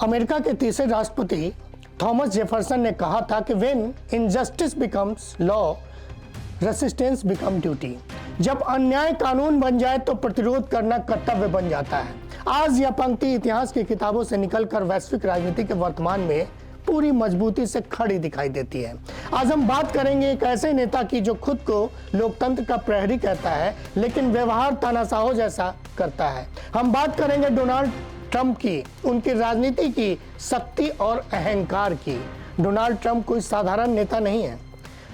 America के तीसरे राष्ट्रपति थॉमस जेफरसन ने कहा था कि when injustice becomes law, resistance become duty. जब अन्याय कानून बन जाए तो प्रतिरोध करना कर्तव्य बन जाता है। आज यह पंक्ति इतिहास की किताबों से निकलकर वैश्विक राजनीति के वर्तमान में पूरी मजबूती से खड़ी दिखाई देती है। आज हम बात करेंगे एक ऐसे नेता की जो खुद को लोकतंत्र का प्रहरी कहता है लेकिन व्यवहार तानाशाहों जैसा करता है। हम बात करेंगे डोनाल्ड ट्रंप की, उनकी राजनीति की शक्ति और अहंकार की। डोनाल्ड ट्रंप कोई साधारण नेता नहीं है,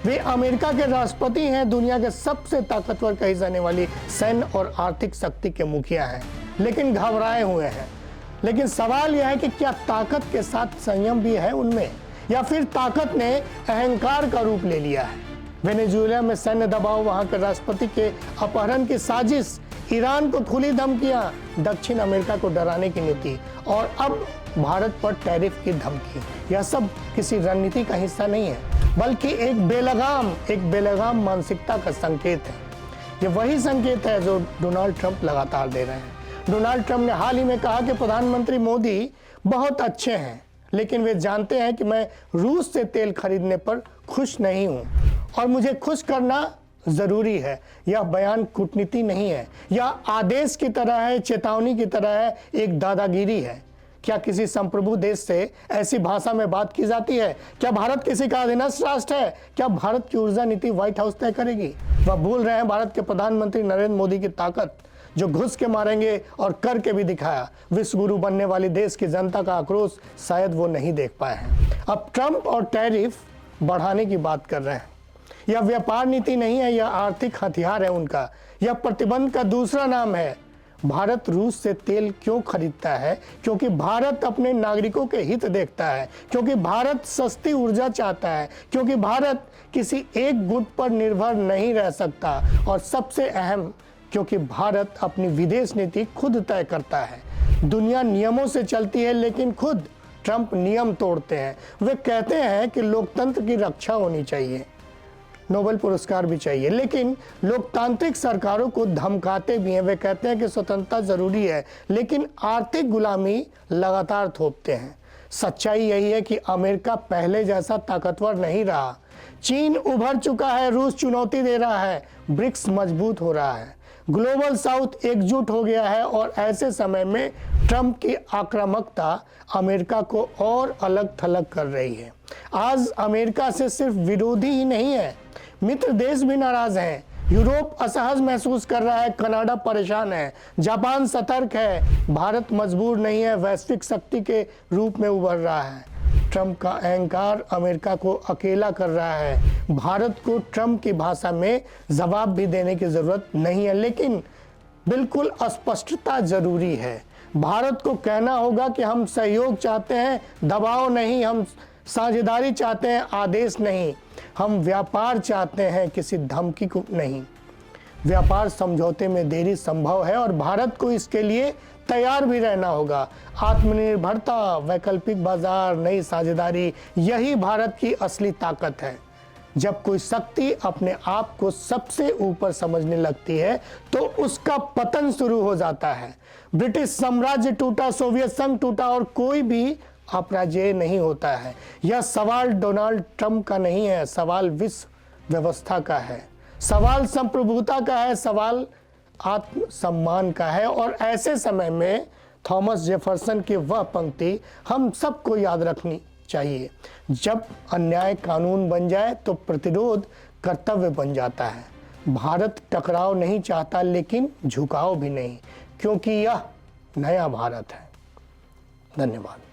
वे अमेरिका के राष्ट्रपति हैं, दुनिया के सबसे ताकतवर कही जाने वाली सैन्य और आर्थिक शक्ति के मुखिया हैं, लेकिन घबराए हुए हैं। लेकिन सवाल यह है कि क्या ताकत के साथ संयम भी है उनमें, या फिर ताकत ने अहंकार का रूप ले लिया है। वेनेजुएला में सैन्य दबाव, वहां के राष्ट्रपति के अपहरण की साजिश, ईरान को खुली धमकियां, दक्षिण अमेरिका को डराने की नीति और अब भारत पर टैरिफ की धमकी, यह सब किसी रणनीति का हिस्सा नहीं है बल्कि एक बेलगाम मानसिकता का संकेत है। ये वही संकेत है जो डोनाल्ड ट्रंप लगातार दे रहे हैं। डोनाल्ड ट्रंप ने हाल ही में कहा कि प्रधानमंत्री मोदी बहुत अच्छे हैं, लेकिन वे जानते हैं कि मैं रूस से तेल खरीदने पर खुश नहीं हूं और मुझे खुश करना जरूरी है। यह बयान कूटनीति नहीं है, यह आदेश की तरह है, चेतावनी की तरह है, एक दादागिरी है। क्या किसी संप्रभु देश से ऐसी भाषा में बात की जाती है? क्या भारत किसी का अधीनस्थ राष्ट्र है? क्या भारत की ऊर्जा नीति व्हाइट हाउस तय करेगी? वह भूल रहे हैं भारत के प्रधानमंत्री नरेंद्र मोदी की ताकत, जो घुस के मारेंगे और करके भी दिखाया। विश्व गुरु बनने वाली देश की जनता का आक्रोश शायद वो नहीं देख पाए हैं। अब ट्रंप और टैरिफ बढ़ाने की बात कर रहे हैं। यह व्यापार नीति नहीं है, यह आर्थिक हथियार है उनका। यह प्रतिबंध का दूसरा नाम है। भारत रूस से तेल क्यों खरीदता है? क्योंकि भारत अपने नागरिकों के हित देखता है, क्योंकि भारत सस्ती ऊर्जा चाहता है, क्योंकि भारत किसी एक गुट पर निर्भर नहीं रह सकता, और सबसे अहम क्योंकि भारत अपनी विदेश नीति खुद तय करता है। दुनिया नियमों से चलती है लेकिन खुद ट्रंप नियम तोड़ते हैं। वे कहते हैं कि लोकतंत्र की रक्षा होनी चाहिए, नोबेल पुरस्कार भी चाहिए, लेकिन लोकतांत्रिक सरकारों को धमकाते भी हैं। वे कहते हैं कि स्वतंत्रता जरूरी है लेकिन आर्थिक गुलामी लगातार थोपते हैं। सच्चाई यही है कि अमेरिका पहले जैसा ताकतवर नहीं रहा। चीन उभर चुका है, रूस चुनौती दे रहा है, ब्रिक्स मजबूत हो रहा है, ग्लोबल साउथ एकजुट हो गया है, और ऐसे समय में ट्रंप की आक्रामकता अमेरिका को और अलग थलग कर रही है। आज अमेरिका से सिर्फ विरोधी ही नहीं है, मित्र देश भी नाराज हैं। यूरोप असहज महसूस कर रहा है, कनाडा परेशान है, जापान सतर्क है, भारत मजबूर नहीं है, वैश्विक शक्ति के रूप में उभर रहा है। ट्रंप का अहंकार अमेरिका को अकेला कर रहा है। भारत को ट्रंप की भाषा में जवाब भी देने की जरूरत नहीं है, लेकिन बिल्कुल स्पष्टता जरूरी है। भारत को कहना होगा कि हम सहयोग चाहते हैं, दबाव नहीं, हम साझेदारी चाहते हैं, आदेश नहीं, हम व्यापार चाहते हैं, किसी धमकी को नहीं। व्यापार समझौते में देरी संभव है और भारत को इसके लिए तैयार भी रहना होगा। आत्मनिर्भरता, वैकल्पिक बाजार, नई साझेदारी, यही भारत की असली ताकत है। जब कोई शक्ति अपने आप को सबसे ऊपर समझने लगती है तो उसका पतन शुरू हो जाता है। ब्रिटिश साम्राज्य टूटा, सोवियत संघ टूटा, और कोई भी अपराजय नहीं होता है। यह सवाल डोनाल्ड ट्रंप का नहीं है, सवाल विश्व व्यवस्था का है, सवाल संप्रभुता का है, सवाल आत्मसम्मान का है। और ऐसे समय में थॉमस जेफरसन की वह पंक्ति हम सबको याद रखनी चाहिए, जब अन्याय कानून बन जाए तो प्रतिरोध कर्तव्य बन जाता है। भारत टकराव नहीं चाहता लेकिन झुकाव भी नहीं, क्योंकि यह नया भारत है। धन्यवाद।